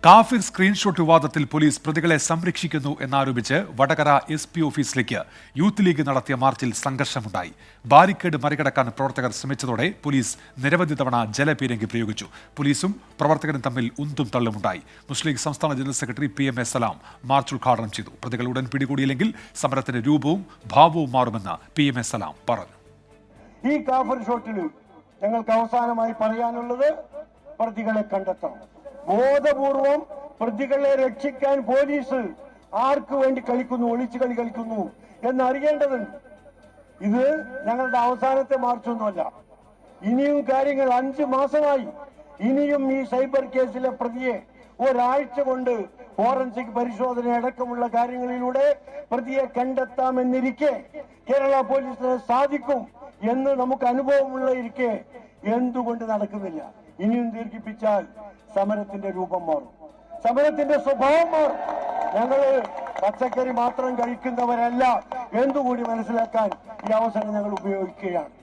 കാഫിർ സ്ക്രീൻഷോട്ട് വിവാദത്തിൽ പോലീസ് പ്രതികളെ സംരക്ഷിക്കുന്നു എന്നാരോപിച്ച് വടകര SP ഓഫീസിലേക്ക് യൂത്ത് ലീഗ് നടത്തിയ മാർച്ചിൽ സംഘർഷമുണ്ടായി. ബാരിക്കേഡ് മറികടക്കാൻ പ്രവർത്തകർ ശ്രമിച്ചതോടെ പോലീസ് നിരവധി തവണ ജലപീരങ്കി പ്രയോഗിച്ചു. പോലീസും പ്രവർത്തകരും തമ്മിൽ ഉന്തും തള്ളുമുണ്ടായി. മുസ്ലിം ലീഗ് സംസ്ഥാന general secretary PM A Salam March ഉദ്ഘാടനം ചെയ്തു. പ്രതികൾ ഉടൻ പിടികൂടിയില്ലെങ്കിൽ സമരത്തിന്റെ രൂപവും ഭാവവും മാറുമെന്ന് PM A സലാം പറഞ്ഞു. ഈ കാഫിർ ഷോട്ടിൽ ഞങ്ങൾക്ക് അവസാനമായി പറയാനുള്ളത് പ്രതികളെ കണ്ടെത്തണം. ബോധപൂർവം പ്രതികളെ രക്ഷിക്കാൻ പോലീസ് ആർക്കു വേണ്ടി കളിക്കുന്നു, ഒളിച്ചു കളി കളിക്കുന്നു എന്നറിയേണ്ടതുണ്ട്. ഇത് ഞങ്ങളുടെ അവസാനത്തെ മാർച്ചൊന്നുമല്ല. ഇനിയും കാര്യങ്ങൾ 5 മാസമായി. ഇനിയും ഈ സൈബർ കേസിലെ പ്രതിയെ ഒരാഴ്ച കൊണ്ട് ഫോറൻസിക് പരിശോധന അടക്കമുള്ള കാര്യങ്ങളിലൂടെ പ്രതിയെ കണ്ടെത്താമെന്നിരിക്കെ കേരള പോലീസിന് സാധിക്കും എന്ന് നമുക്ക് അനുഭവമുള്ള ഇരിക്കെ എന്തുകൊണ്ട് നടക്കുന്നില്ല? ഇനിയും ദീർഘിപ്പിച്ചാൽ സമരത്തിന്റെ രൂപം മാറും, സമരത്തിന്റെ സ്വഭാവം മാറും. ഞങ്ങള് പച്ചക്കറി മാത്രം കഴിക്കുന്നവരല്ല എന്നുകൂടി മനസ്സിലാക്കാൻ ഈ അവസരം ഞങ്ങൾ ഉപയോഗിക്കുകയാണ്.